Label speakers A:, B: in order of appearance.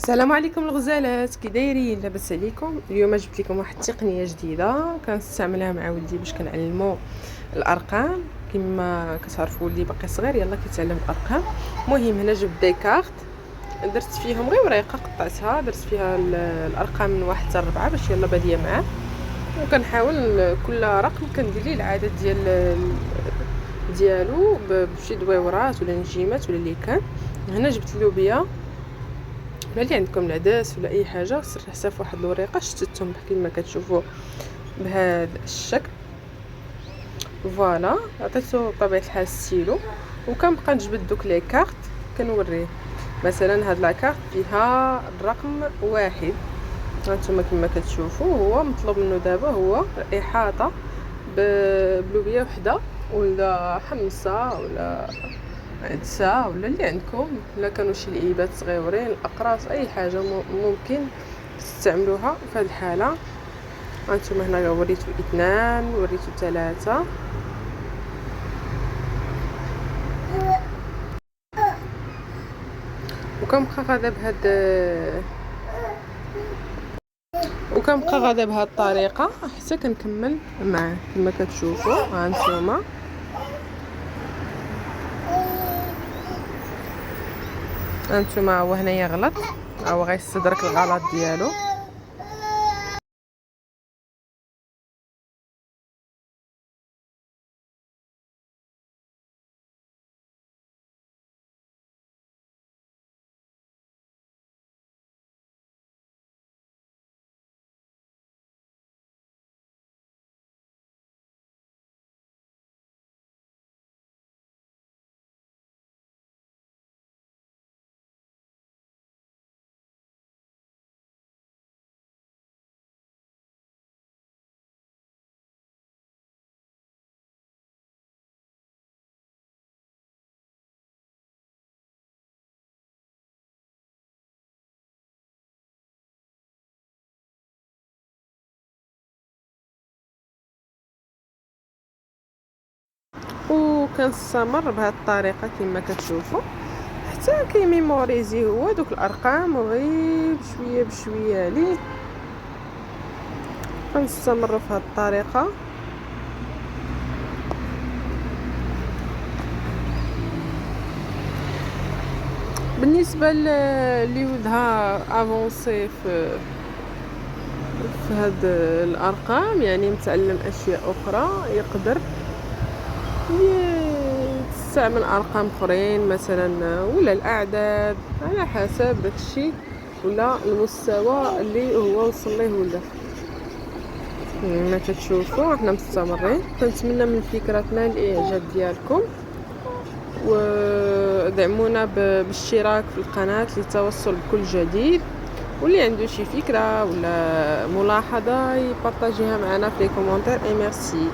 A: السلام عليكم الغزالات، كي دايرين؟ لاباس عليكم؟ اليوم جبت لكم واحد التقنيه جديده كنستعملها مع ولدي باش كنعلمو الارقام. كما كتعرفوا ولدي باقي صغير، يلا كيتعلم الارقام. المهم هنا جبت دي كارت، درت فيهم غير ورقه قطعتها، درت فيها الارقام من 1 حتى 4 باش يلا باديه معاه. وكنحاول كل رقم كندير ليه العدد ديالو بشي دويورات ولا نجيمات ولا اللي كان. هنا جبت اللوبيا ولا اللي عندكم العدس ولا اي حاجه، سرحتها في واحد الوريقه شتتهم كما كتشوفوا بهذا الشكل. فوالا عطيتو بطبيعه الحال ستيلو، وكنبقى نجبد دوك لي كارت كنوريه. مثلا هاد لاكارت فيها الرقم 1، هانتوما كما كتشوفوا. هو مطلوب منه دابا هو احاطه بلوبيه وحده ولا حمصه ولا عدسه ولا اللي عندكم، الا كانوا شي لعيبات صغيورين، الاقراص، اي حاجه ممكن تستعملوها في هذه الحاله. هانتوما هنا وريتو 2 وريتو 3، وكنبقى غادا بهاد الطريقه حتى كنكمل معاه كما كتشوفوا. هانتوما هو هنايا غلط، هو غيستدرك الغلط ديالو. وكنستمر بهذه الطريقه كما كتشوفوا حتى كيميموريزي هو دوك الارقام، وغير بشويه بشويه ليه. كنستمر في هذه الطريقه. بالنسبه اللي ولدها افونسي في هاد الارقام، يعني متعلم اشياء اخرى، يقدر تستعمل ارقام اخرين مثلا ولا الاعداد على حسب داكشي ولا المستوى اللي هو وصل ليه ولا. ما كتشوفوا احنا مستمرين. كنتمنى من فكرتنا الاعجاب ديالكم، ودعمونا بالاشتراك في القناه للتوصل بكل جديد. واللي عنده شي فكره ولا ملاحظه يبارطاجيها معنا في لي كومونتير. اي ميرسي.